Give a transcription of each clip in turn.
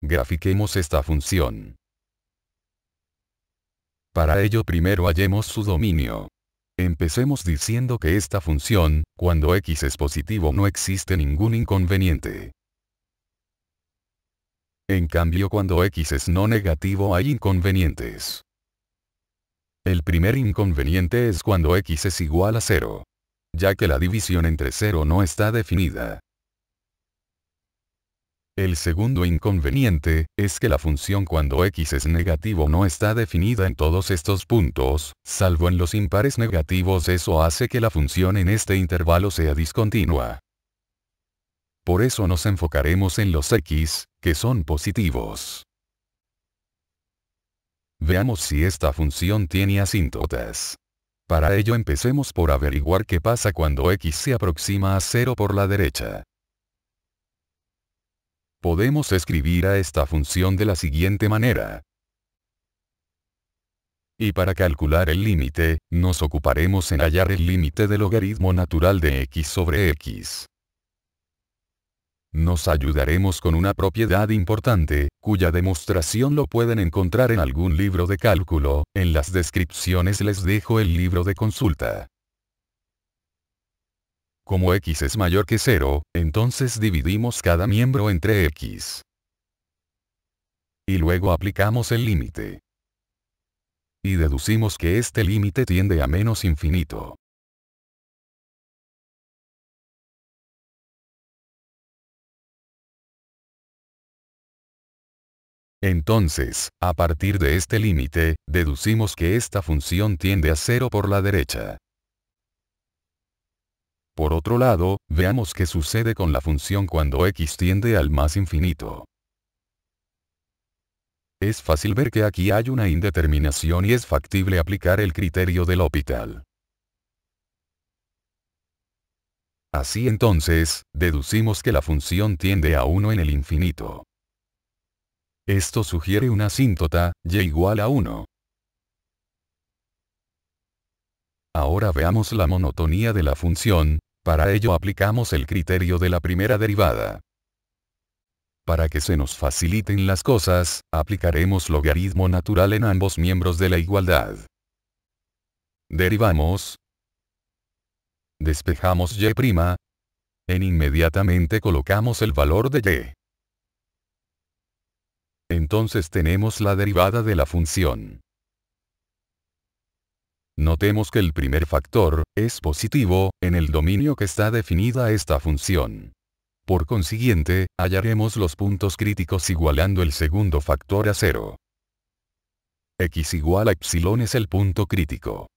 Grafiquemos esta función. Para ello primero hallemos su dominio. Empecemos diciendo que esta función, cuando x es positivo no existe ningún inconveniente. En cambio cuando x es no negativo hay inconvenientes. El primer inconveniente es cuando x es igual a 0. Ya que la división entre 0 no está definida. El segundo inconveniente, es que la función cuando x es negativo no está definida en todos estos puntos, salvo en los impares negativos. Eso hace que la función en este intervalo sea discontinua. Por eso nos enfocaremos en los x, que son positivos. Veamos si esta función tiene asíntotas. Para ello empecemos por averiguar qué pasa cuando x se aproxima a 0 por la derecha. Podemos escribir a esta función de la siguiente manera. Y para calcular el límite, nos ocuparemos en hallar el límite del logaritmo natural de x sobre x. Nos ayudaremos con una propiedad importante, cuya demostración lo pueden encontrar en algún libro de cálculo. En las descripciones les dejo el libro de consulta. Como x es mayor que 0, entonces dividimos cada miembro entre x. Y luego aplicamos el límite. Y deducimos que este límite tiende a menos infinito. Entonces, a partir de este límite, deducimos que esta función tiende a 0 por la derecha. Por otro lado, veamos qué sucede con la función cuando x tiende al más infinito. Es fácil ver que aquí hay una indeterminación y es factible aplicar el criterio del L'Hopital. Así entonces, deducimos que la función tiende a 1 en el infinito. Esto sugiere una asíntota, y igual a 1. Ahora veamos la monotonía de la función. Para ello aplicamos el criterio de la primera derivada. Para que se nos faciliten las cosas, aplicaremos logaritmo natural en ambos miembros de la igualdad. Derivamos. Despejamos y'. Inmediatamente colocamos el valor de y. Entonces tenemos la derivada de la función. Notemos que el primer factor, es positivo, en el dominio que está definida esta función. Por consiguiente, hallaremos los puntos críticos igualando el segundo factor a 0. X igual a epsilon es el punto crítico.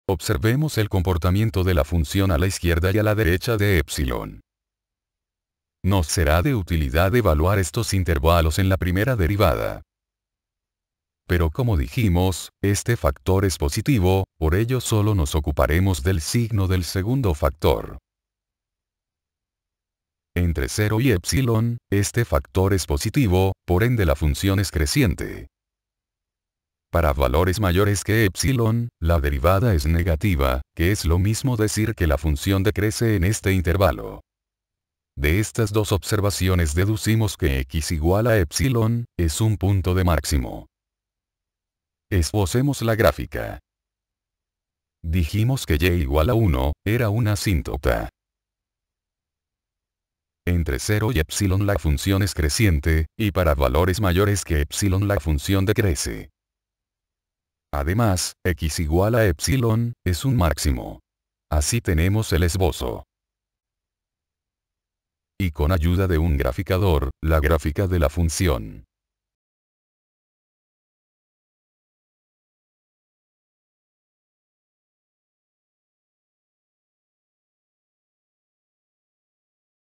Observemos el comportamiento de la función a la izquierda y a la derecha de epsilon. Nos será de utilidad evaluar estos intervalos en la primera derivada. Pero como dijimos, este factor es positivo, por ello solo nos ocuparemos del signo del segundo factor. Entre 0 y epsilon, este factor es positivo, por ende la función es creciente. Para valores mayores que epsilon, la derivada es negativa, que es lo mismo decir que la función decrece en este intervalo. De estas dos observaciones deducimos que x igual a epsilon, es un punto de máximo. Esbocemos la gráfica. Dijimos que y igual a 1, era una asíntota. Entre 0 y epsilon la función es creciente, y para valores mayores que epsilon la función decrece. Además, x igual a epsilon, es un máximo. Así tenemos el esbozo. Y con ayuda de un graficador, la gráfica de la función.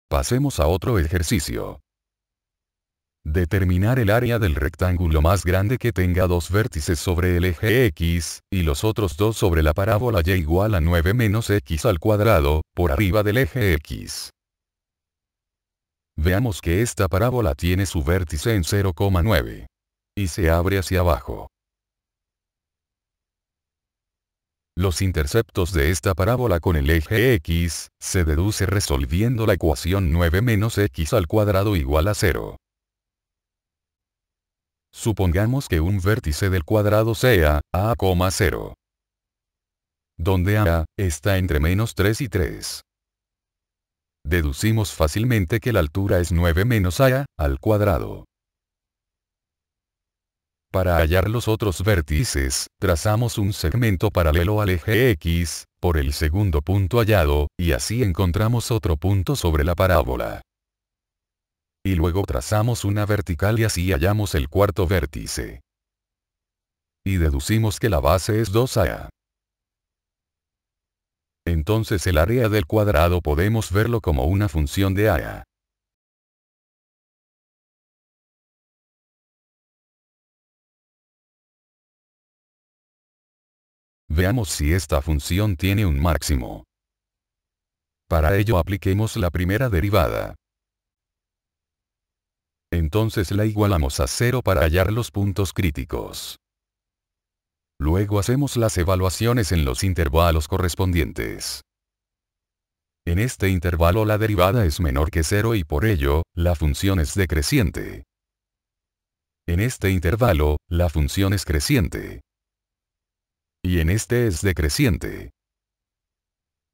Pasemos a otro ejercicio. Determinar el área del rectángulo más grande que tenga dos vértices sobre el eje x, y los otros dos sobre la parábola y igual a 9 menos x al cuadrado, por arriba del eje x. Veamos que esta parábola tiene su vértice en 0,9. Y se abre hacia abajo. los interceptos de esta parábola con el eje X, se deduce resolviendo la ecuación 9 menos X al cuadrado igual a 0. Supongamos que un vértice del cuadrado sea a, 0. Donde a está entre menos 3 y 3. Deducimos fácilmente que la altura es 9 menos a al cuadrado. Para hallar los otros vértices, trazamos un segmento paralelo al eje X, por el segundo punto hallado, y así encontramos otro punto sobre la parábola. Y luego trazamos una vertical y así hallamos el cuarto vértice. Y deducimos que la base es 2a. Entonces el área del cuadrado podemos verlo como una función de a. Veamos si esta función tiene un máximo. Para ello apliquemos la primera derivada. Entonces la igualamos a 0 para hallar los puntos críticos. Luego hacemos las evaluaciones en los intervalos correspondientes. En este intervalo la derivada es menor que 0 y por ello, la función es decreciente. En este intervalo, la función es creciente. Y en este es decreciente.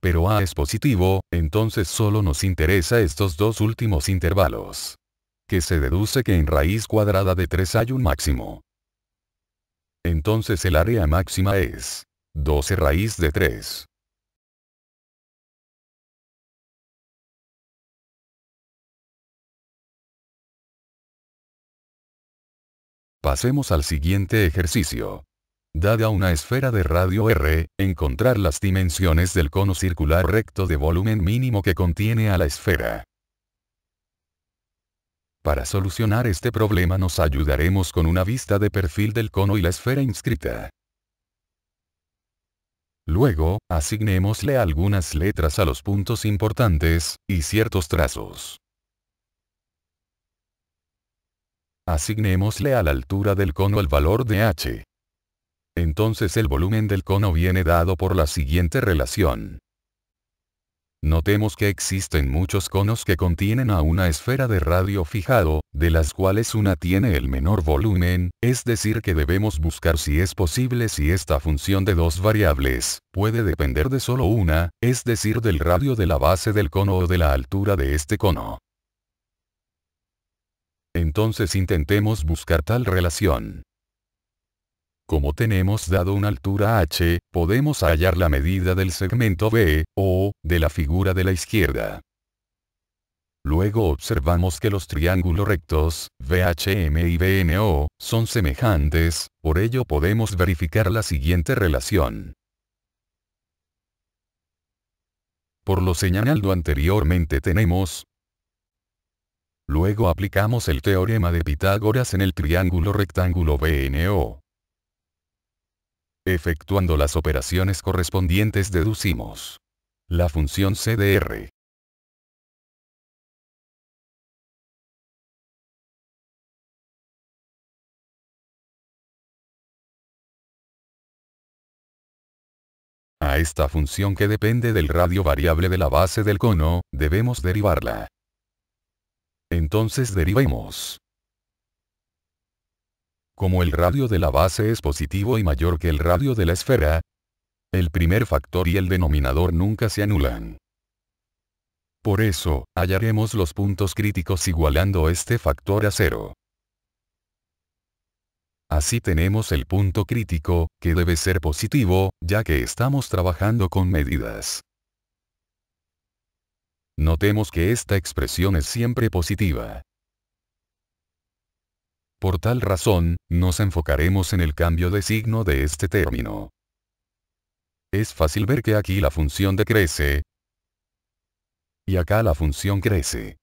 Pero a es positivo, entonces solo nos interesa estos dos últimos intervalos. Que se deduce que en raíz cuadrada de 3 hay un máximo. Entonces el área máxima es 12 raíz de 3. Pasemos al siguiente ejercicio. Dada una esfera de radio R, encontrar las dimensiones del cono circular recto de volumen mínimo que contiene a la esfera. Para solucionar este problema nos ayudaremos con una vista de perfil del cono y la esfera inscrita. Luego, asignémosle algunas letras a los puntos importantes, y ciertos trazos. Asignémosle a la altura del cono el valor de h. Entonces el volumen del cono viene dado por la siguiente relación. Notemos que existen muchos conos que contienen a una esfera de radio fijado, de las cuales una tiene el menor volumen, es decir que debemos buscar si es posible si esta función de dos variables, puede depender de solo una, es decir del radio de la base del cono o de la altura de este cono. Entonces intentemos buscar tal relación. Como tenemos dado una altura h, podemos hallar la medida del segmento B, o, de la figura de la izquierda. Luego observamos que los triángulos rectos, VHM y BNO, son semejantes, por ello podemos verificar la siguiente relación. Por lo señalado anteriormente tenemos. Luego aplicamos el teorema de Pitágoras en el triángulo rectángulo BNO. Efectuando las operaciones correspondientes deducimos la función c de r. A esta función que depende del radio variable de la base del cono, debemos derivarla. Entonces derivemos. Como el radio de la base es positivo y mayor que el radio de la esfera, el primer factor y el denominador nunca se anulan. Por eso, hallaremos los puntos críticos igualando este factor a 0. Así tenemos el punto crítico, que debe ser positivo, ya que estamos trabajando con medidas. Notemos que esta expresión es siempre positiva. Por tal razón, nos enfocaremos en el cambio de signo de este término. Es fácil ver que aquí la función decrece, y acá la función crece.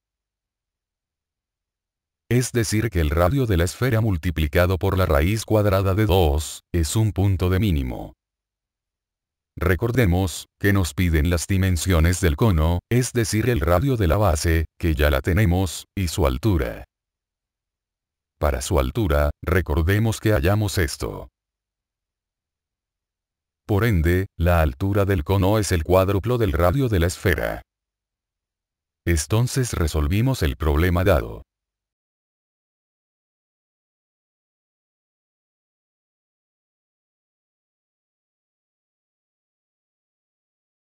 Es decir que el radio de la esfera multiplicado por la raíz cuadrada de 2, es un punto de mínimo. Recordemos, que nos piden las dimensiones del cono, es decir el radio de la base, que ya la tenemos, y su altura. Para su altura, recordemos que hallamos esto. Por ende, la altura del cono es el cuádruplo del radio de la esfera. Entonces resolvimos el problema dado.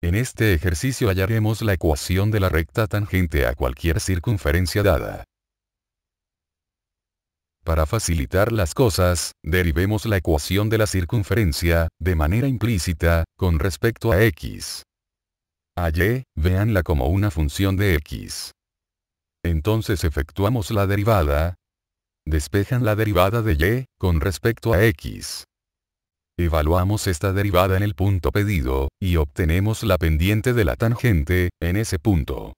En este ejercicio hallaremos la ecuación de la recta tangente a cualquier circunferencia dada. Para facilitar las cosas, derivemos la ecuación de la circunferencia, de manera implícita, con respecto a x. A y, véanla como una función de x. Entonces efectuamos la derivada. Despejan la derivada de y, con respecto a x. Evaluamos esta derivada en el punto pedido, y obtenemos la pendiente de la tangente, en ese punto.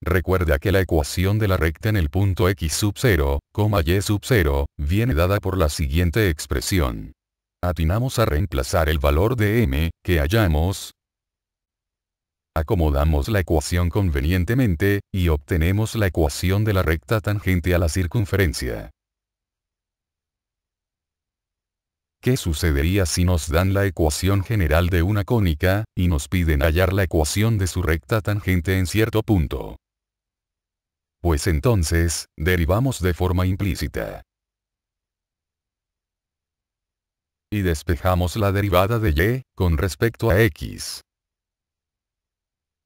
Recuerda que la ecuación de la recta en el punto x sub 0, y sub 0, viene dada por la siguiente expresión. Atinamos a reemplazar el valor de m, que hallamos. Acomodamos la ecuación convenientemente, y obtenemos la ecuación de la recta tangente a la circunferencia. ¿Qué sucedería si nos dan la ecuación general de una cónica, y nos piden hallar la ecuación de su recta tangente en cierto punto? Pues entonces, derivamos de forma implícita. Y despejamos la derivada de y, con respecto a x.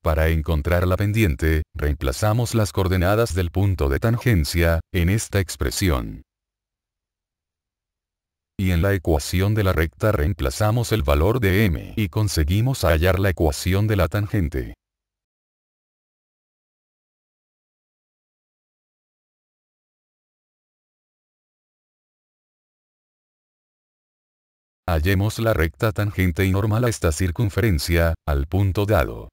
Para encontrar la pendiente, reemplazamos las coordenadas del punto de tangencia, en esta expresión. Y en la ecuación de la recta reemplazamos el valor de m y conseguimos hallar la ecuación de la tangente. Hallemos la recta tangente y normal a esta circunferencia, al punto dado.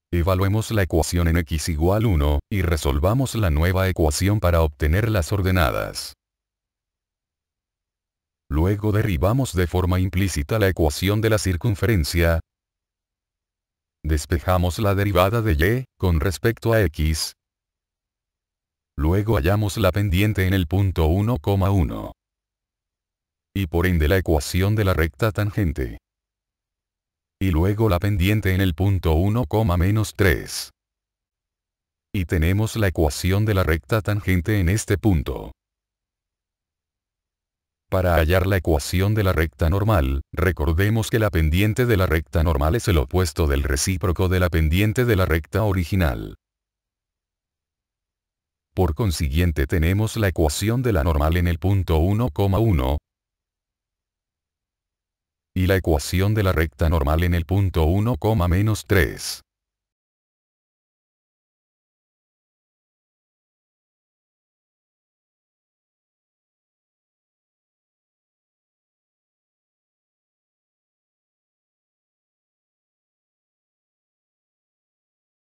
Evaluemos la ecuación en x igual 1, y resolvamos la nueva ecuación para obtener las ordenadas. Luego derivamos de forma implícita la ecuación de la circunferencia. Despejamos la derivada de y, con respecto a x. Luego hallamos la pendiente en el punto 1,1. Y por ende la ecuación de la recta tangente. Y luego la pendiente en el punto 1,-3. Y tenemos la ecuación de la recta tangente en este punto. Para hallar la ecuación de la recta normal, recordemos que la pendiente de la recta normal es el opuesto del recíproco de la pendiente de la recta original. Por consiguiente tenemos la ecuación de la normal en el punto 1,1. Y la ecuación de la recta normal en el punto 1,-3.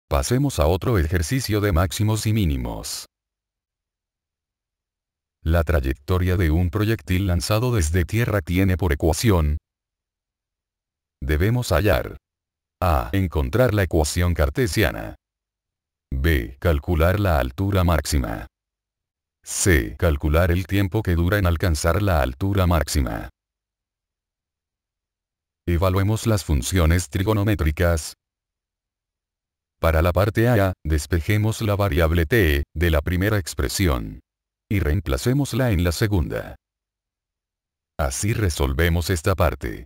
Pasemos a otro ejercicio de máximos y mínimos. La trayectoria de un proyectil lanzado desde tierra tiene por ecuación. Debemos hallar. A. Encontrar la ecuación cartesiana. B. Calcular la altura máxima. C. Calcular el tiempo que dura en alcanzar la altura máxima. Evaluemos las funciones trigonométricas. Para la parte A, despejemos la variable t, de la primera expresión. Y reemplacémosla en la segunda. Así resolvemos esta parte.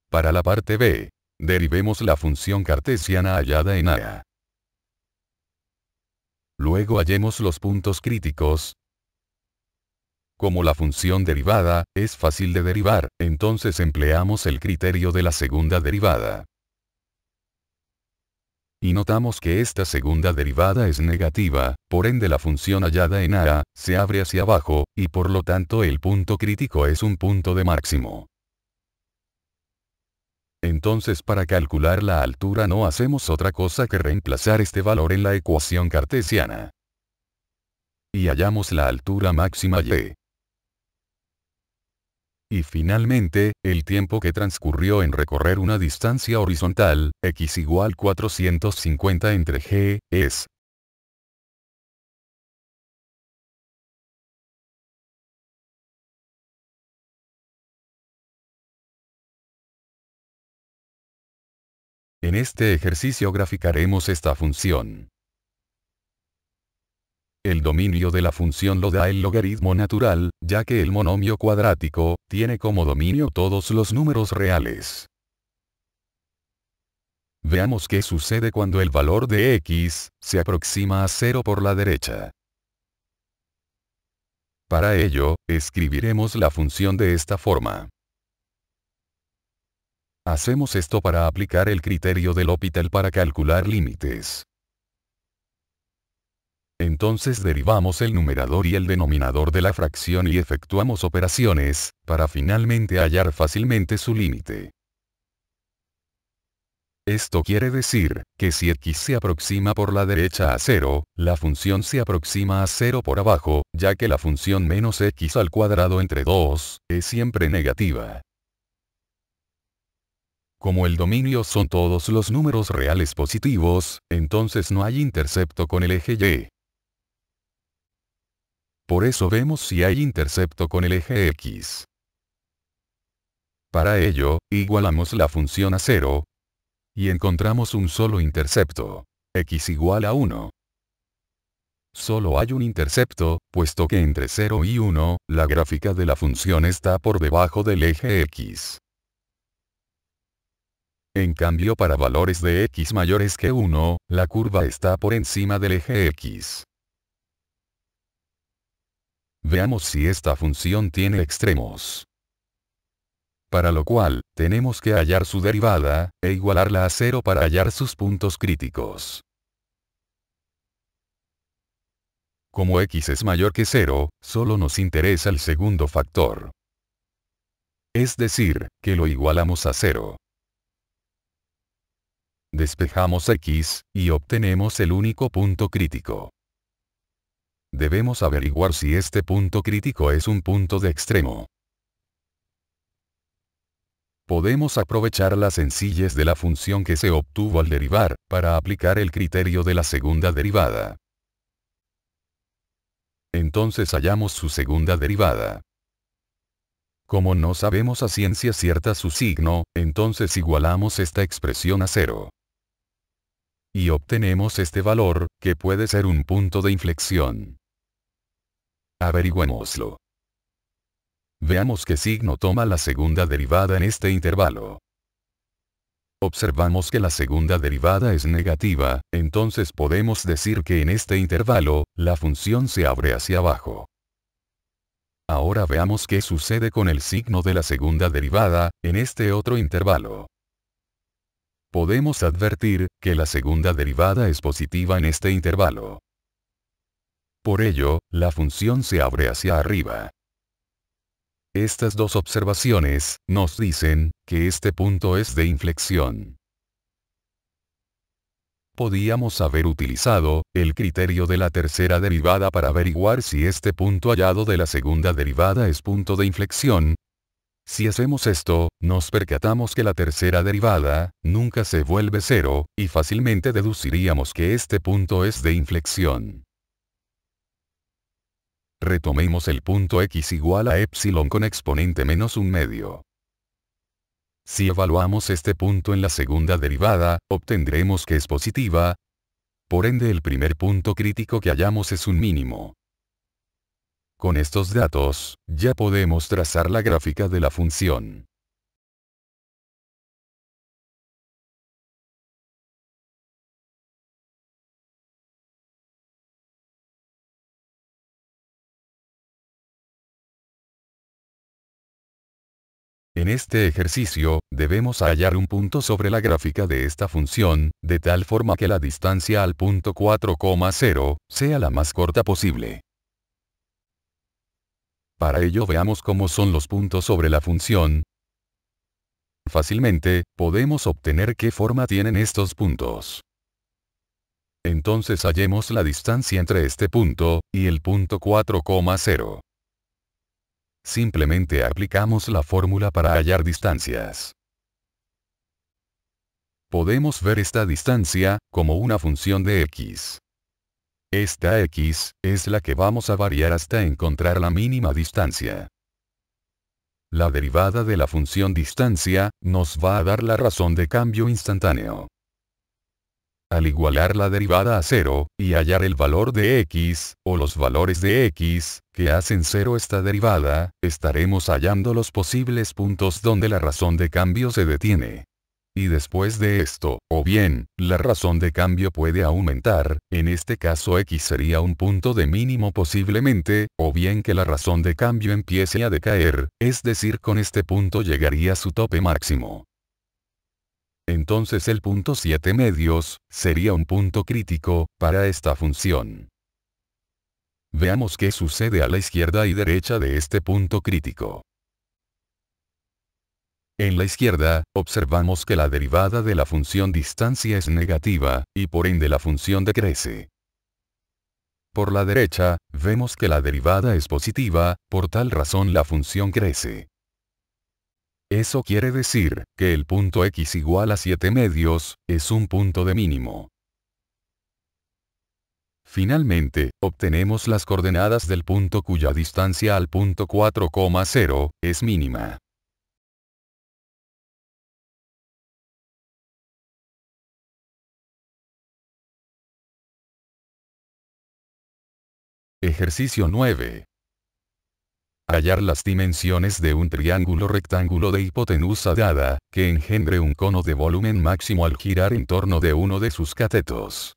Para la parte B, derivemos la función cartesiana hallada en A. Luego hallemos los puntos críticos. Como la función derivada, es fácil de derivar, entonces empleamos el criterio de la segunda derivada. Y notamos que esta segunda derivada es negativa, por ende la función hallada en A, se abre hacia abajo, y por lo tanto el punto crítico es un punto de máximo. Entonces para calcular la altura no hacemos otra cosa que reemplazar este valor en la ecuación cartesiana. Y hallamos la altura máxima y. Y finalmente, el tiempo que transcurrió en recorrer una distancia horizontal, x igual 450 entre g, es En este ejercicio graficaremos esta función. El dominio de la función lo da el logaritmo natural, ya que el monomio cuadrático tiene como dominio todos los números reales. Veamos qué sucede cuando el valor de x se aproxima a 0 por la derecha. Para ello, escribiremos la función de esta forma. Hacemos esto para aplicar el criterio de L'Hopital para calcular límites. Entonces derivamos el numerador y el denominador de la fracción y efectuamos operaciones, para finalmente hallar fácilmente su límite. Esto quiere decir, que si x se aproxima por la derecha a 0, la función se aproxima a 0 por abajo, ya que la función menos x al cuadrado entre 2, es siempre negativa. Como el dominio son todos los números reales positivos, entonces no hay intercepto con el eje y. Por eso vemos si hay intercepto con el eje x. Para ello, igualamos la función a 0, y encontramos un solo intercepto, x igual a 1. Solo hay un intercepto, puesto que entre 0 y 1, la gráfica de la función está por debajo del eje x. En cambio, para valores de x mayores que 1, la curva está por encima del eje x. Veamos si esta función tiene extremos. Para lo cual, tenemos que hallar su derivada, e igualarla a 0 para hallar sus puntos críticos. Como x es mayor que 0, solo nos interesa el segundo factor. Es decir, que lo igualamos a 0. Despejamos x, y obtenemos el único punto crítico. Debemos averiguar si este punto crítico es un punto de extremo. Podemos aprovechar la sencillez de la función que se obtuvo al derivar, para aplicar el criterio de la segunda derivada. Entonces hallamos su segunda derivada. Como no sabemos a ciencia cierta su signo, entonces igualamos esta expresión a 0. Y obtenemos este valor, que puede ser un punto de inflexión. Averigüémoslo. Veamos qué signo toma la segunda derivada en este intervalo. Observamos que la segunda derivada es negativa, entonces podemos decir que en este intervalo, la función se abre hacia abajo. Ahora veamos qué sucede con el signo de la segunda derivada, en este otro intervalo. Podemos advertir, que la segunda derivada es positiva en este intervalo. Por ello, la función se abre hacia arriba. Estas dos observaciones, nos dicen, que este punto es de inflexión. Podíamos haber utilizado, el criterio de la tercera derivada para averiguar si este punto hallado de la segunda derivada es punto de inflexión. Si hacemos esto, nos percatamos que la tercera derivada, nunca se vuelve 0, y fácilmente deduciríamos que este punto es de inflexión. Retomemos el punto x igual a epsilon con exponente menos un medio. Si evaluamos este punto en la segunda derivada, obtendremos que es positiva. Por ende, el primer punto crítico que hallamos es un mínimo. Con estos datos, ya podemos trazar la gráfica de la función. En este ejercicio, debemos hallar un punto sobre la gráfica de esta función, de tal forma que la distancia al punto 4,0 sea la más corta posible. Para ello veamos cómo son los puntos sobre la función. Fácilmente, podemos obtener qué forma tienen estos puntos. Entonces hallemos la distancia entre este punto, y el punto 4,0. Simplemente aplicamos la fórmula para hallar distancias. Podemos ver esta distancia, como una función de x. Esta x, es la que vamos a variar hasta encontrar la mínima distancia. La derivada de la función distancia, nos va a dar la razón de cambio instantáneo. al igualar la derivada a 0, y hallar el valor de x, o los valores de x, que hacen 0 esta derivada, estaremos hallando los posibles puntos donde la razón de cambio se detiene. Y después de esto, o bien, la razón de cambio puede aumentar, en este caso x sería un punto de mínimo posiblemente, o bien que la razón de cambio empiece a decaer, es decir, con este punto llegaría a su tope máximo. Entonces el punto 7 medios, sería un punto crítico, para esta función. Veamos qué sucede a la izquierda y derecha de este punto crítico. En la izquierda, observamos que la derivada de la función distancia es negativa, y por ende la función decrece. Por la derecha, vemos que la derivada es positiva, por tal razón la función crece. Eso quiere decir, que el punto x igual a 7 medios, es un punto de mínimo. Finalmente, obtenemos las coordenadas del punto cuya distancia al punto 4,0, es mínima. Ejercicio 9. Hallar las dimensiones de un triángulo rectángulo de hipotenusa dada, que engendre un cono de volumen máximo al girar en torno de uno de sus catetos.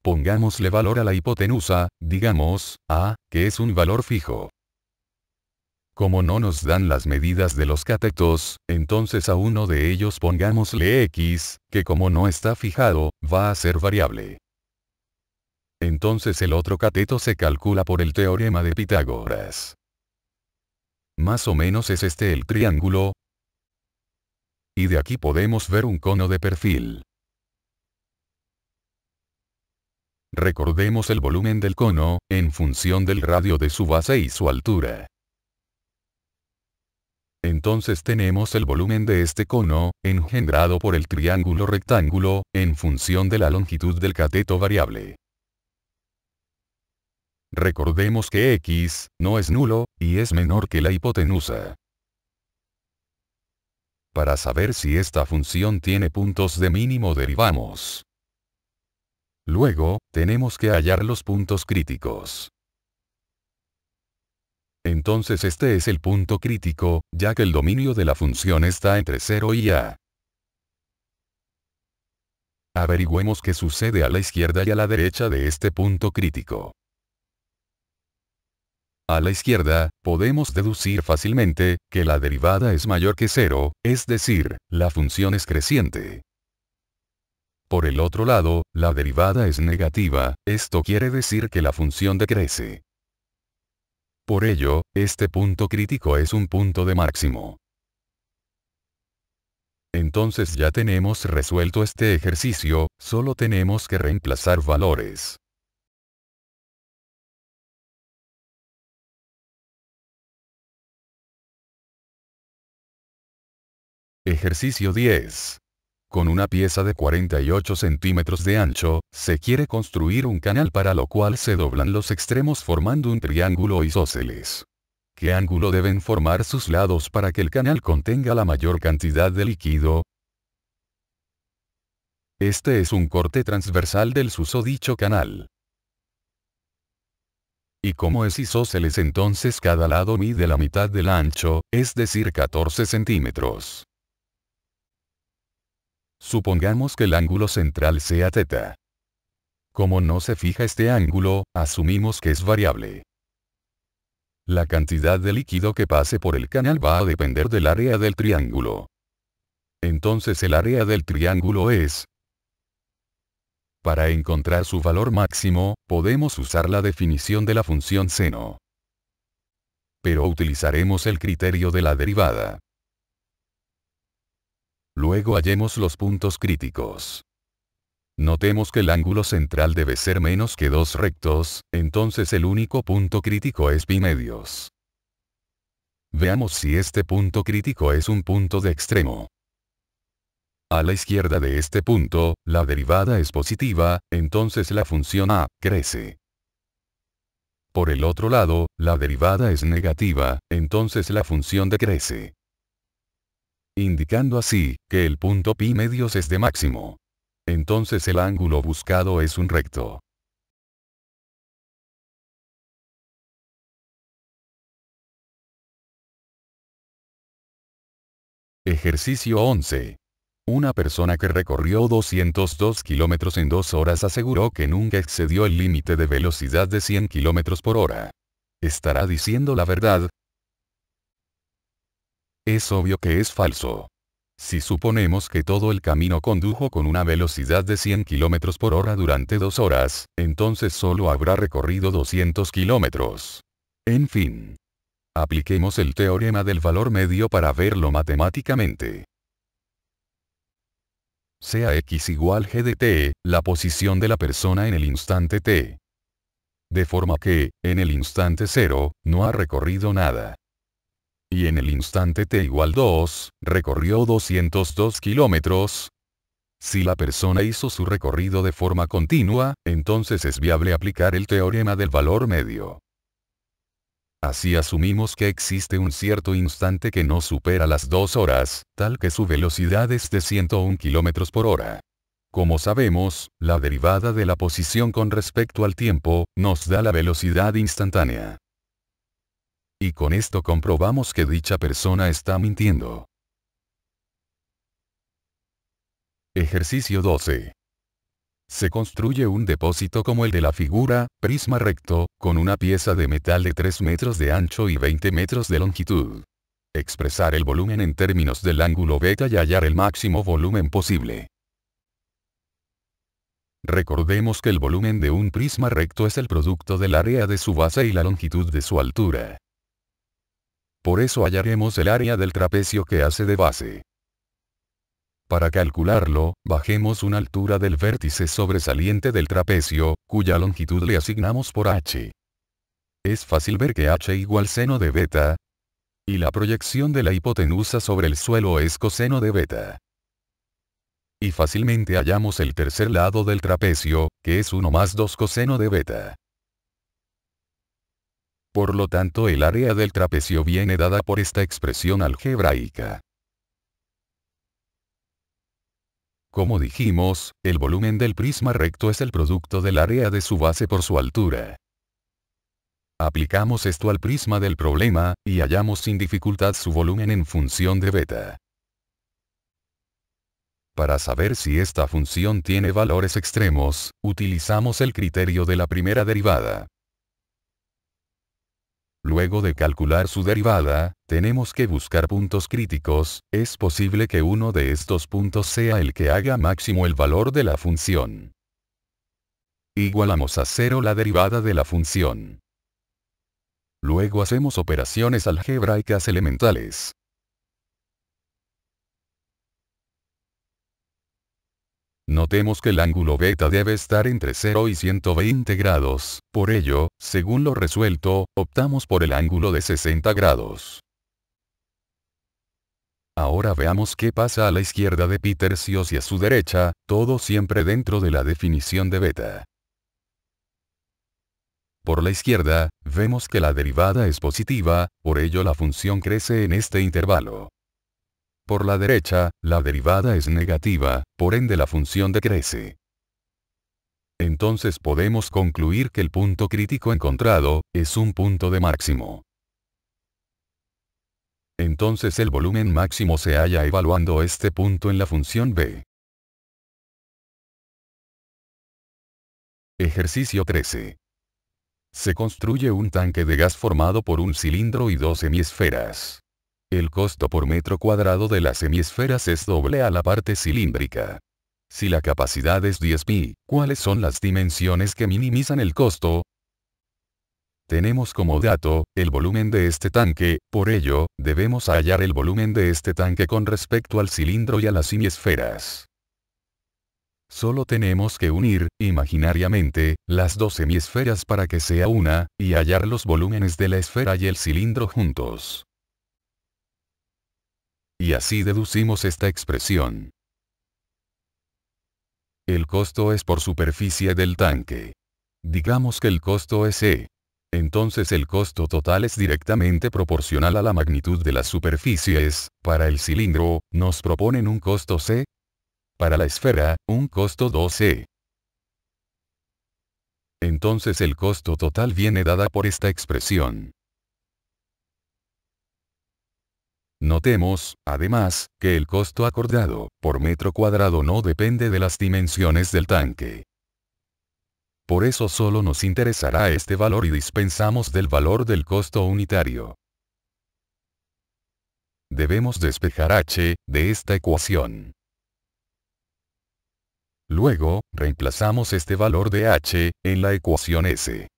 Pongámosle valor a la hipotenusa, digamos, a, que es un valor fijo. Como no nos dan las medidas de los catetos, entonces a uno de ellos pongámosle x, que como no está fijado, va a ser variable. Entonces el otro cateto se calcula por el teorema de Pitágoras. Más o menos es este el triángulo. Y de aquí podemos ver un cono de perfil. Recordemos el volumen del cono, en función del radio de su base y su altura. Entonces tenemos el volumen de este cono, engendrado por el triángulo rectángulo, en función de la longitud del cateto variable. Recordemos que x, no es nulo, y es menor que la hipotenusa. Para saber si esta función tiene puntos de mínimo derivamos. Luego, tenemos que hallar los puntos críticos. Entonces este es el punto crítico, ya que el dominio de la función está entre 0 y a. Averigüemos qué sucede a la izquierda y a la derecha de este punto crítico. A la izquierda, podemos deducir fácilmente, que la derivada es mayor que 0, es decir, la función es creciente. Por el otro lado, la derivada es negativa, esto quiere decir que la función decrece. Por ello, este punto crítico es un punto de máximo. Entonces ya tenemos resuelto este ejercicio, solo tenemos que reemplazar valores. Ejercicio 10. Con una pieza de 48 centímetros de ancho, se quiere construir un canal para lo cual se doblan los extremos formando un triángulo isósceles. ¿Qué ángulo deben formar sus lados para que el canal contenga la mayor cantidad de líquido? Este es un corte transversal del susodicho canal. Y como es isósceles entonces cada lado mide la mitad del ancho, es decir 14 centímetros. Supongamos que el ángulo central sea θ. Como no se fija este ángulo, asumimos que es variable. La cantidad de líquido que pase por el canal va a depender del área del triángulo. Entonces el área del triángulo es... Para encontrar su valor máximo, podemos usar la definición de la función seno. Pero utilizaremos el criterio de la derivada. Luego hallemos los puntos críticos. Notemos que el ángulo central debe ser menos que 2 rectos, entonces el único punto crítico es pi medios. Veamos si este punto crítico es un punto de extremo. A la izquierda de este punto, la derivada es positiva, entonces la función a crece. Por el otro lado, la derivada es negativa, entonces la función decrece. Indicando así, que el punto pi medios es de máximo. entonces el ángulo buscado es un recto. Ejercicio 11. Una persona que recorrió 202 kilómetros en 2 horas aseguró que nunca excedió el límite de velocidad de 100 kilómetros por hora. ¿Estará diciendo la verdad? Es obvio que es falso. Si suponemos que todo el camino condujo con una velocidad de 100 kilómetros por hora durante 2 horas, entonces solo habrá recorrido 200 kilómetros. En fin. Apliquemos el teorema del valor medio para verlo matemáticamente. Sea x igual g de t, la posición de la persona en el instante t. De forma que, en el instante 0, no ha recorrido nada. Y en el instante t igual 2, recorrió 202 kilómetros. Si la persona hizo su recorrido de forma continua, entonces es viable aplicar el teorema del valor medio. Así asumimos que existe un cierto instante que no supera las 2 horas, tal que su velocidad es de 101 km por hora. Como sabemos, la derivada de la posición con respecto al tiempo, nos da la velocidad instantánea. Y con esto comprobamos que dicha persona está mintiendo. Ejercicio 12. Se construye un depósito como el de la figura, prisma recto, con una pieza de metal de 3 metros de ancho y 20 metros de longitud. Expresar el volumen en términos del ángulo beta y hallar el máximo volumen posible. Recordemos que el volumen de un prisma recto es el producto del área de su base y la longitud de su altura. Por eso hallaremos el área del trapecio que hace de base. Para calcularlo, bajemos una altura del vértice sobresaliente del trapecio, cuya longitud le asignamos por h. Es fácil ver que h igual seno de beta. Y la proyección de la hipotenusa sobre el suelo es coseno de beta. Y fácilmente hallamos el tercer lado del trapecio, que es 1 más 2 coseno de beta. Por lo tanto, el área del trapecio viene dada por esta expresión algebraica. Como dijimos, el volumen del prisma recto es el producto del área de su base por su altura. Aplicamos esto al prisma del problema, y hallamos sin dificultad su volumen en función de beta. Para saber si esta función tiene valores extremos, utilizamos el criterio de la primera derivada. Luego de calcular su derivada, tenemos que buscar puntos críticos. Es posible que uno de estos puntos sea el que haga máximo el valor de la función. Igualamos a 0 la derivada de la función. Luego hacemos operaciones algebraicas elementales. Notemos que el ángulo beta debe estar entre 0 y 120 grados, por ello, según lo resuelto, optamos por el ángulo de 60 grados. Ahora veamos qué pasa a la izquierda de Petersius y a su derecha, todo siempre dentro de la definición de beta. Por la izquierda, vemos que la derivada es positiva, por ello la función crece en este intervalo. Por la derecha, la derivada es negativa, por ende la función decrece. Entonces podemos concluir que el punto crítico encontrado, es un punto de máximo. Entonces el volumen máximo se halla evaluando este punto en la función b. Ejercicio 13. Se construye un tanque de gas formado por un cilindro y 2 semiesferas. El costo por metro cuadrado de las semiesferas es doble a la parte cilíndrica. Si la capacidad es 10.000, ¿cuáles son las dimensiones que minimizan el costo? Tenemos como dato, el volumen de este tanque, por ello, debemos hallar el volumen de este tanque con respecto al cilindro y a las semiesferas. Solo tenemos que unir, imaginariamente, las 2 semiesferas para que sea una, y hallar los volúmenes de la esfera y el cilindro juntos. Y así deducimos esta expresión. El costo es por superficie del tanque. Digamos que el costo es E. Entonces el costo total es directamente proporcional a la magnitud de las superficies. Para el cilindro, nos proponen un costo C. Para la esfera, un costo 2e. Entonces el costo total viene dada por esta expresión. Notemos, además, que el costo acordado, por metro cuadrado no depende de las dimensiones del tanque. Por eso solo nos interesará este valor y dispensamos del valor del costo unitario. Debemos despejar h, de esta ecuación. Luego, reemplazamos este valor de h, en la ecuación s.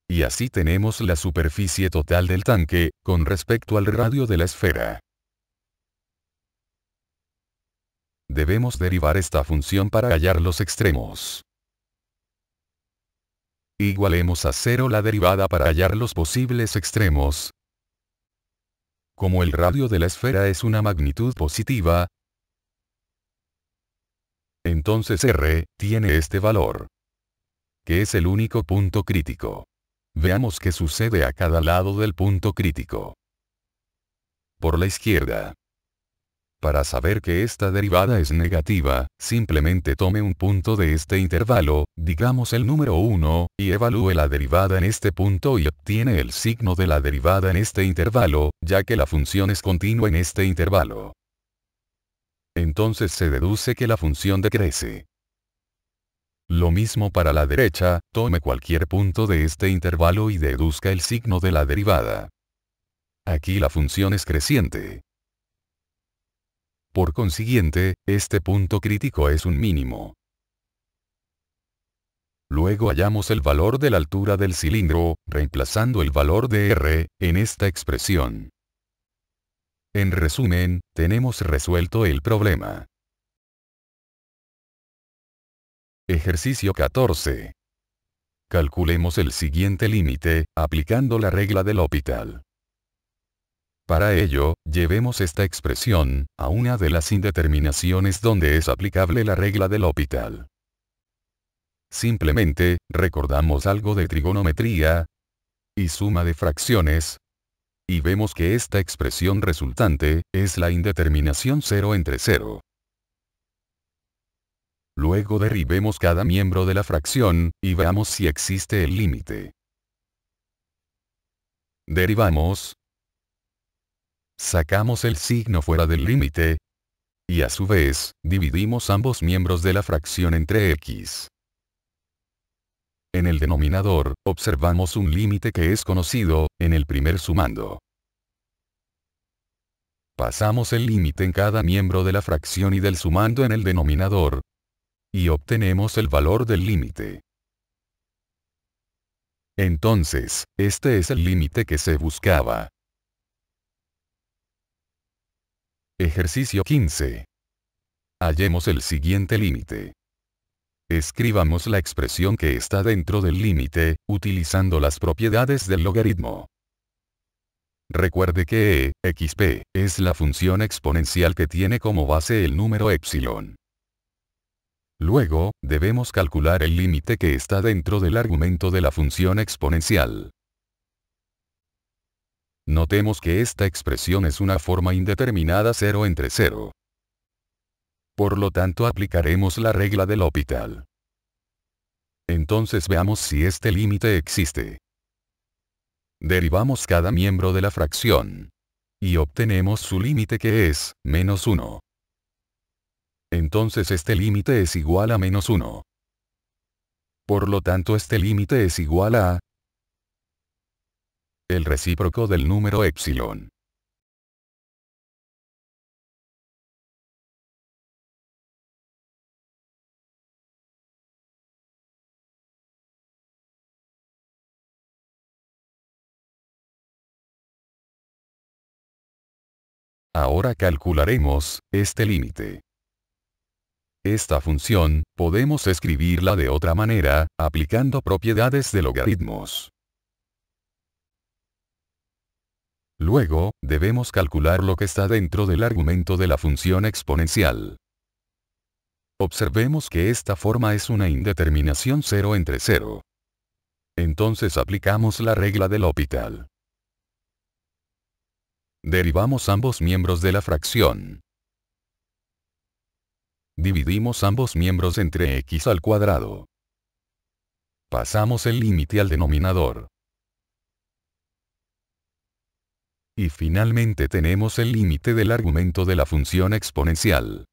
Y así tenemos la superficie total del tanque, con respecto al radio de la esfera. Debemos derivar esta función para hallar los extremos. Igualemos a 0 la derivada para hallar los posibles extremos. Como el radio de la esfera es una magnitud positiva, entonces R, tiene este valor, que es el único punto crítico. Veamos qué sucede a cada lado del punto crítico. Por la izquierda. Para saber que esta derivada es negativa, simplemente tome un punto de este intervalo, digamos el número 1, y evalúe la derivada en este punto y obtiene el signo de la derivada en este intervalo, ya que la función es continua en este intervalo. Entonces se deduce que la función decrece. Lo mismo para la derecha, tome cualquier punto de este intervalo y deduzca el signo de la derivada. Aquí la función es creciente. Por consiguiente, este punto crítico es un mínimo. Luego hallamos el valor de la altura del cilindro, reemplazando el valor de R, en esta expresión. En resumen, tenemos resuelto el problema. Ejercicio 14. Calculemos el siguiente límite, aplicando la regla del L'Hopital. Para ello, llevemos esta expresión, a una de las indeterminaciones donde es aplicable la regla del L'Hopital. Simplemente, recordamos algo de trigonometría y suma de fracciones, y vemos que esta expresión resultante, es la indeterminación 0 entre 0. Luego derribemos cada miembro de la fracción, y veamos si existe el límite. Derivamos. Sacamos el signo fuera del límite. Y a su vez, dividimos ambos miembros de la fracción entre x. En el denominador, observamos un límite que es conocido, en el primer sumando. Pasamos el límite en cada miembro de la fracción y del sumando en el denominador. Y obtenemos el valor del límite. Entonces, este es el límite que se buscaba. Ejercicio 15. Hallemos el siguiente límite. Escribamos la expresión que está dentro del límite, utilizando las propiedades del logaritmo. Recuerde que exp es la función exponencial que tiene como base el número epsilon. Luego, debemos calcular el límite que está dentro del argumento de la función exponencial. Notemos que esta expresión es una forma indeterminada 0 entre 0. Por lo tanto aplicaremos la regla del L'Hopital. Entonces veamos si este límite existe. Derivamos cada miembro de la fracción. Y obtenemos su límite que es, menos 1. Entonces este límite es igual a menos 1. Por lo tanto este límite es igual a el recíproco del número epsilon. Ahora calcularemos este límite. Esta función, podemos escribirla de otra manera, aplicando propiedades de logaritmos. Luego, debemos calcular lo que está dentro del argumento de la función exponencial. Observemos que esta forma es una indeterminación 0 entre 0. Entonces aplicamos la regla del L'Hopital. Derivamos ambos miembros de la fracción. Dividimos ambos miembros entre x al cuadrado. Pasamos el límite al denominador. Y finalmente tenemos el límite del argumento de la función exponencial.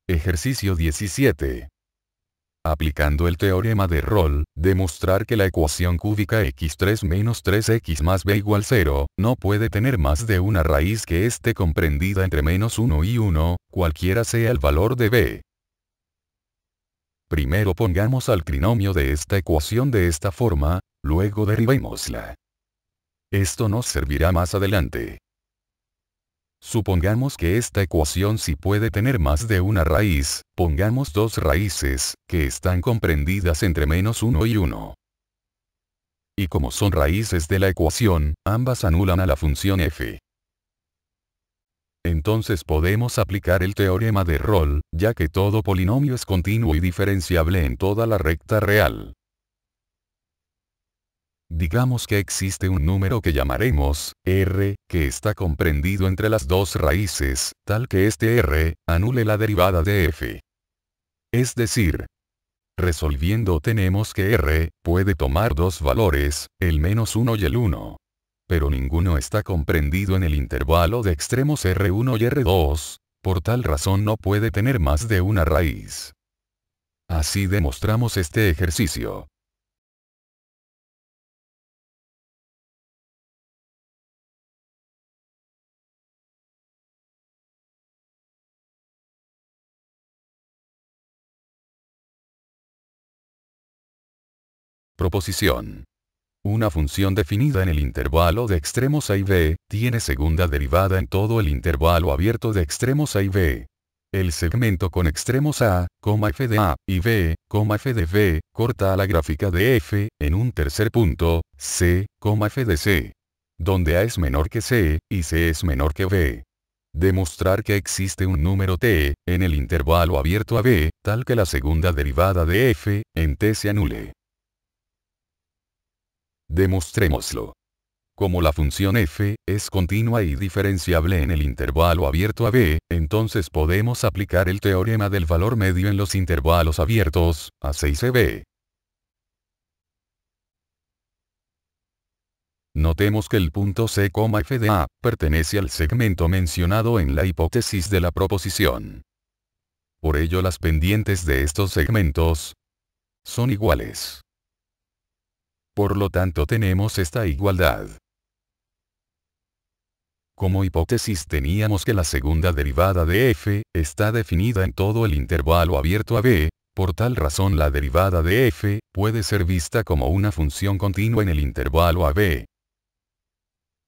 Ejercicio 17. Aplicando el teorema de Rolle, demostrar que la ecuación cúbica x3 menos 3x más b igual 0, no puede tener más de una raíz que esté comprendida entre -1 y 1, cualquiera sea el valor de b. Primero pongamos al trinomio de esta ecuación de esta forma, luego derivémosla. Esto nos servirá más adelante. Supongamos que esta ecuación sí puede tener más de una raíz, pongamos dos raíces, que están comprendidas entre -1 y 1. Y como son raíces de la ecuación, ambas anulan a la función f. Entonces podemos aplicar el teorema de Rolle, ya que todo polinomio es continuo y diferenciable en toda la recta real. Digamos que existe un número que llamaremos r, que está comprendido entre las dos raíces, tal que este r anule la derivada de f. Es decir, resolviendo tenemos que r puede tomar dos valores, el -1 y el 1. Pero ninguno está comprendido en el intervalo de extremos r1 y r2, por tal razón no puede tener más de una raíz. Así demostramos este ejercicio. Proposición. Una función definida en el intervalo de extremos a y b, tiene segunda derivada en todo el intervalo abierto de extremos a y b. El segmento con extremos a, f de a, y b, f de b, corta a la gráfica de f, en un tercer punto, c, f de c. Donde a es menor que c, y c es menor que b. Demostrar que existe un número t, en el intervalo abierto a b, tal que la segunda derivada de f, en t se anule. Demostrémoslo. Como la función f es continua y diferenciable en el intervalo abierto a b, entonces podemos aplicar el teorema del valor medio en los intervalos abiertos, a c y cb. Notemos que el punto c, f de a, pertenece al segmento mencionado en la hipótesis de la proposición. Por ello las pendientes de estos segmentos son iguales. Por lo tanto tenemos esta igualdad. Como hipótesis teníamos que la segunda derivada de f está definida en todo el intervalo abierto a b, por tal razón la derivada de f puede ser vista como una función continua en el intervalo a b.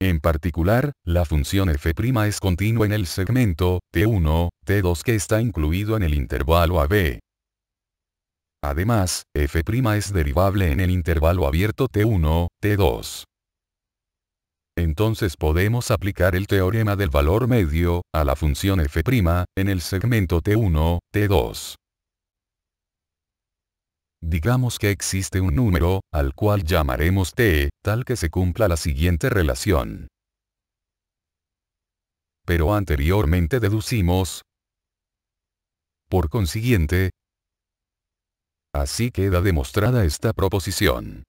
En particular, la función f' es continua en el segmento t1, t2 que está incluido en el intervalo a b. Además, f' es derivable en el intervalo abierto t1, t2. Entonces podemos aplicar el teorema del valor medio, a la función f', en el segmento t1, t2. Digamos que existe un número, al cual llamaremos t, tal que se cumpla la siguiente relación. Pero anteriormente deducimos. Por consiguiente, así queda demostrada esta proposición.